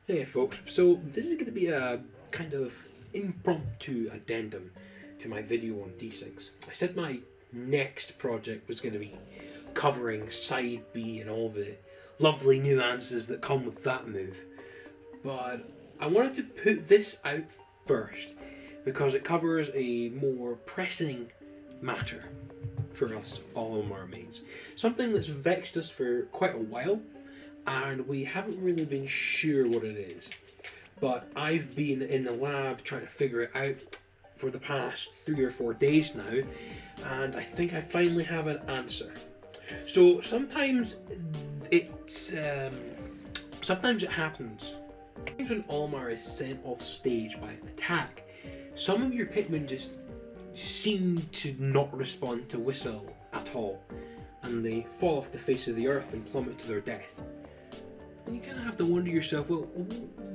Hey folks, so this is going to be a kind of impromptu addendum to my video on desyncs. I said my next project was going to be covering side B and all the lovely nuances that come with that move, but I wanted to put this out first because it covers a more pressing matter for us Olimar mains. Something that's vexed us for quite a while, and we haven't really been sure what it is. But I've been in the lab trying to figure it out for the past 3 or 4 days now, and I think I finally have an answer. So sometimes it happens. Sometimes when Olimar is sent off stage by an attack, some of your Pikmin just seem to not respond to whistle at all, and they fall off the face of the earth and plummet to their death. And you kind of have to wonder yourself, well,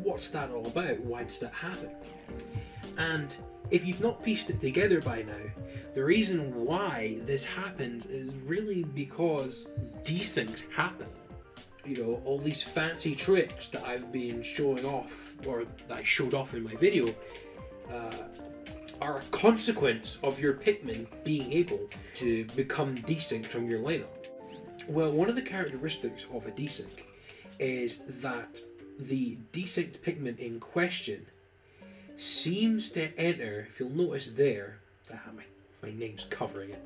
what's that all about? Why does that happen? And if you've not pieced it together by now, the reason why this happens is really because desyncs happen. You know, all these fancy tricks that I've been showing off, or that I showed off in my video, are a consequence of your Pikmin being able to become desynced from your lineup. Well, one of the characteristics of a desync is that the desynced Pikmin in question seems to enter, if you'll notice there, my name's covering it,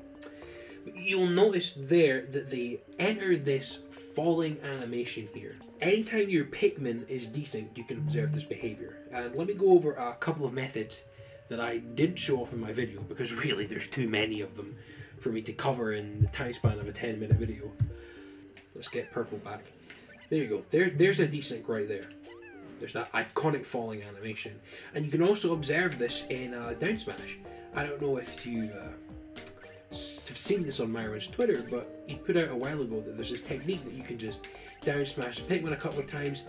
but you'll notice there that they enter this falling animation here. Anytime your Pikmin is desynced, you can observe this behaviour. And let me go over a couple of methods that I didn't show off in my video, because really there's too many of them for me to cover in the time span of a 10-minute video. Let's get purple back. There you go. There's a desync right there. There's that iconic falling animation. And you can also observe this in down smash. I don't know if you have seen this on Myron's Twitter, but he put out a while ago that there's this technique that you can just down smash the Pikmin a couple of times,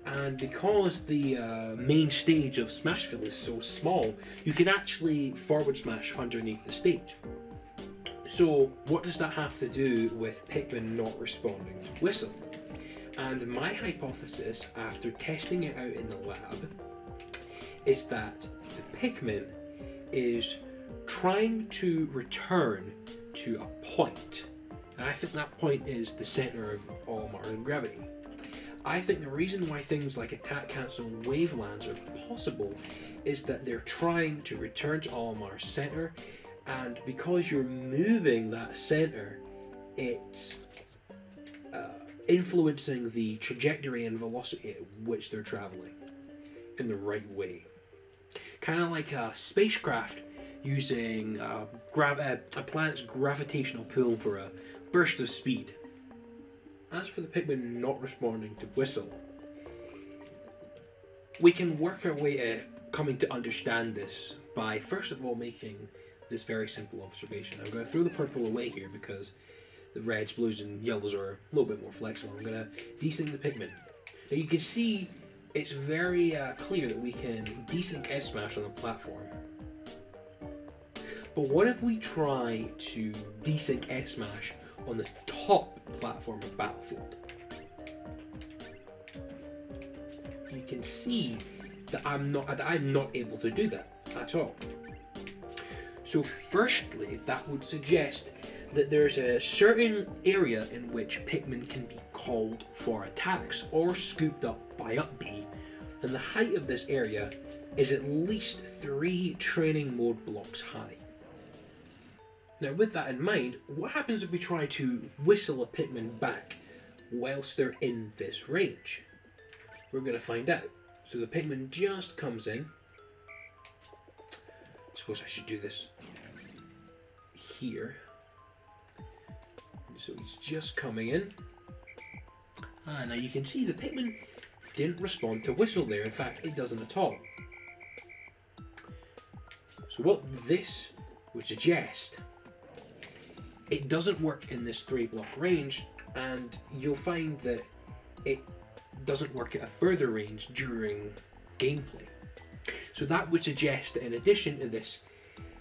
and because the main stage of Smashville is so small, you can actually forward smash underneath the stage. So what does that have to do with Pikmin not responding to whistle? And my hypothesis, after testing it out in the lab, is that the Pikmin is trying to return to a point. And I think that point is the centre of Olimar and gravity. I think the reason why things like attack cancel wavelands are possible is that they're trying to return to Olimar's centre, and because you're moving that centre, it's influencing the trajectory and velocity at which they're travelling in the right way. Kind of like a spacecraft using a planet's gravitational pull for a burst of speed. As for the Pikmin not responding to whistle, we can work our way to coming to understand this by first of all making this very simple observation. I'm going to throw the purple away here because the reds, blues and yellows are a little bit more flexible. I'm going to desync the Pikmin. Now you can see it's very clear that we can desync F smash on the platform. But what if we try to desync F smash on the top platform of Battlefield? You can see that I'm not able to do that at all. So firstly, that would suggest that there's a certain area in which Pikmin can be called for attacks or scooped up by up B, and the height of this area is at least 3 training mode blocks high. Now with that in mind, what happens if we try to whistle a Pikmin back whilst they're in this range? We're going to find out. So the Pikmin just comes in. I suppose I should do this here. So he's just coming in. Now you can see the Pikmin didn't respond to whistle there. In fact, it doesn't at all. So what this would suggest, it doesn't work in this 3 block range, and you'll find that it doesn't work at a further range during gameplay. So that would suggest that in addition to this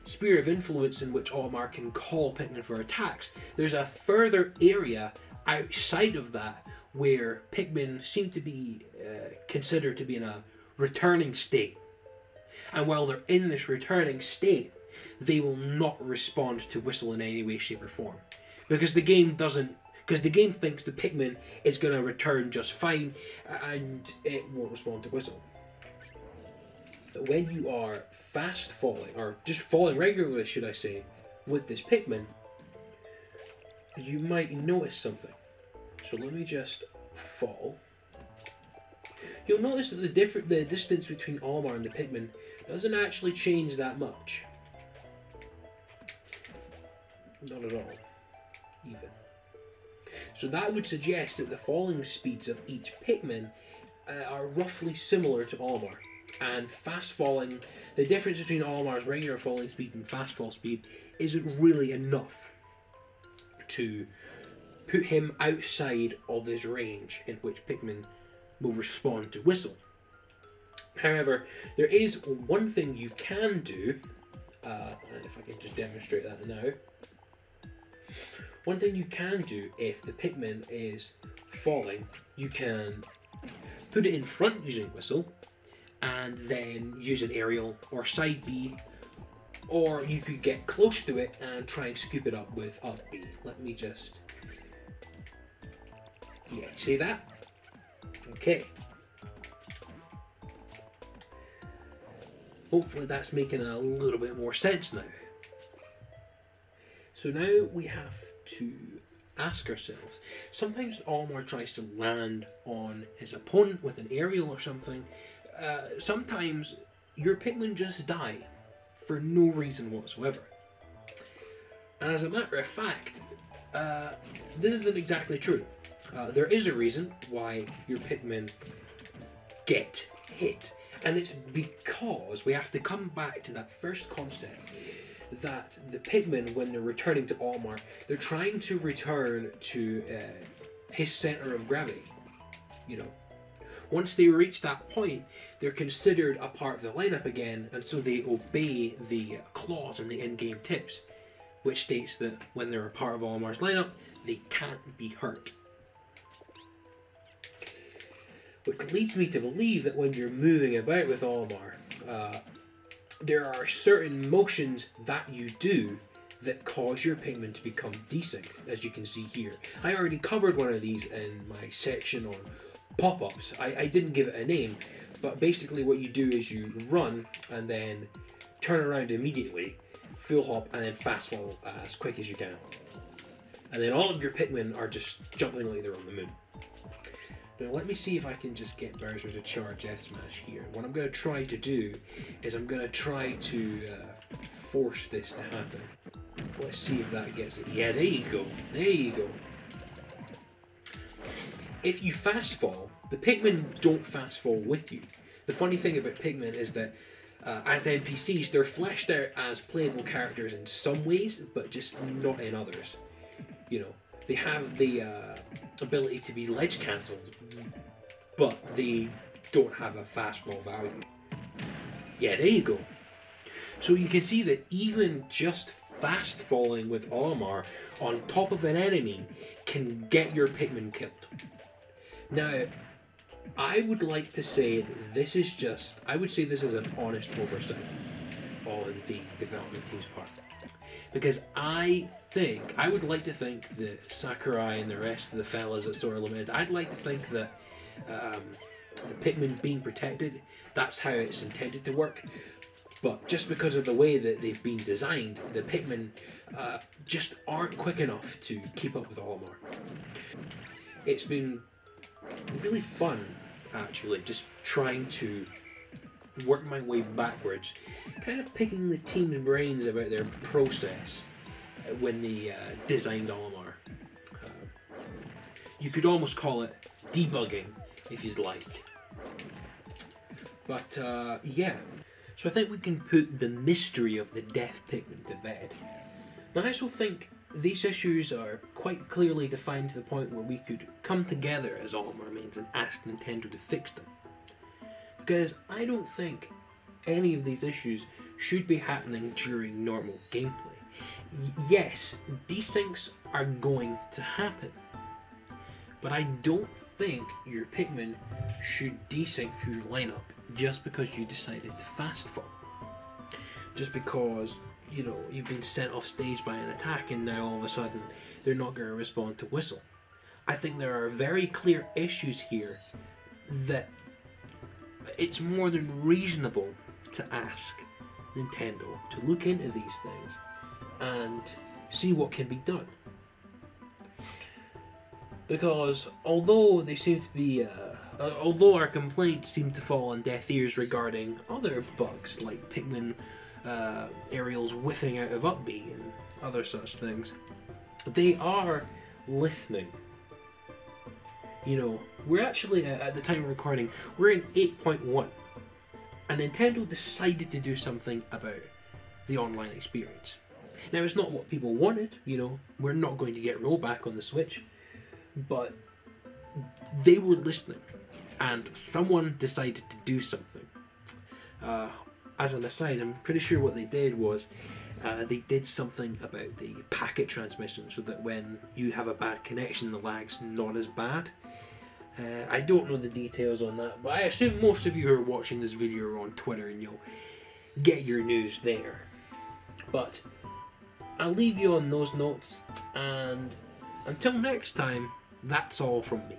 sphere of influence in which Olimar can call Pikmin for attacks, there's a further area outside of that where Pikmin seem to be considered to be in a returning state. And while they're in this returning state, they will not respond to whistle in any way, shape or form. Because the game thinks the Pikmin is going to return just fine and it won't respond to whistle. But when you are fast falling, or just falling regularly should I say, with this Pikmin, you might notice something. So let me just fall. You'll notice that the distance between Olimar and the Pikmin doesn't actually change that much. Not at all, even. So that would suggest that the falling speeds of each Pikmin are roughly similar to Olimar. And fast falling, the difference between Olimar's regular falling speed and fast fall speed isn't really enough to put him outside of this range in which Pikmin will respond to whistle. However, there is one thing you can do, if I can just demonstrate that now. One thing you can do if the Pikmin is falling, you can put it in front using whistle, and then use an aerial or side B, or you could get close to it and try and scoop it up with up B. Let me just... Yeah, see that? Okay. Hopefully that's making a little bit more sense now. So now we have to ask ourselves, sometimes Olimar tries to land on his opponent with an aerial or something. Sometimes your Pikmin just die for no reason whatsoever. And as a matter of fact, this isn't exactly true. There is a reason why your Pikmin get hit, and it's because we have to come back to that first concept that the Pikmin, when they're returning to Olimar, they're trying to return to his center of gravity. You know, once they reach that point, they're considered a part of the lineup again, and so they obey the clause in the in-game tips, which states that when they're a part of Olimar's lineup, they can't be hurt. Which leads me to believe that when you're moving about with Olimar, there are certain motions that you do that cause your Pikmin to become desync, as you can see here. I already covered one of these in my section on Popups. I didn't give it a name, but basically what you do is you run and then turn around immediately, full hop, and then fast fall as quick as you can. And then all of your Pikmin are just jumping like they're on the moon. Now let me see if I can just get Bowser to charge F Smash here. What I'm going to try to do is I'm going to try to force this to happen. Let's see if that gets it. Yeah, there you go. There you go. If you fast fall, the Pikmin don't fast fall with you. The funny thing about Pikmin is that as NPCs, they're fleshed out as playable characters in some ways, but just not in others. You know, they have the ability to be ledge cancelled, but they don't have a fast fall value. Yeah, there you go. So you can see that even just fast falling with Olimar on top of an enemy can get your Pikmin killed. Now, I would like to say that this is just, I would say this is an honest oversight on the development team's part. Because I would like to think that Sakurai and the rest of the fellas at Story Limited, I'd like to think that the Pikmin being protected, that's how it's intended to work. But just because of the way that they've been designed, the Pikmin just aren't quick enough to keep up with Olimar. It's been really fun, actually, just trying to work my way backwards, kind of picking the team's brains about their process when they designed Olimar. You could almost call it debugging, if you'd like. But yeah, so I think we can put the mystery of the deaf Pikmin to bed. Now, I also think these issues are quite clearly defined to the point where we could come together as Olimar mains and ask Nintendo to fix them. Because I don't think any of these issues should be happening during normal gameplay. Yes, desyncs are going to happen. but I don't think your Pikmin should desync through your lineup just because you decided to fast fall. Just because, you know, you've been sent off stage by an attack and now all of a sudden they're not going to respond to whistle. I think there are very clear issues here that it's more than reasonable to ask Nintendo to look into these things and see what can be done. Because although they seem to be, although our complaints seem to fall on deaf ears regarding other bugs like Pikmin aerials whiffing out of up B and other such things, they are listening. You know, we're actually, at the time of recording, we're in 8.1, and Nintendo decided to do something about the online experience. Now, it's not what people wanted, you know, we're not going to get rollback on the Switch, but they were listening, and someone decided to do something. As an aside, I'm pretty sure what they did was they did something about the packet transmission so that when you have a bad connection, the lag's not as bad. I don't know the details on that, but I assume most of you who are watching this video are on Twitter and you'll get your news there. But I'll leave you on those notes, and until next time, that's all from me.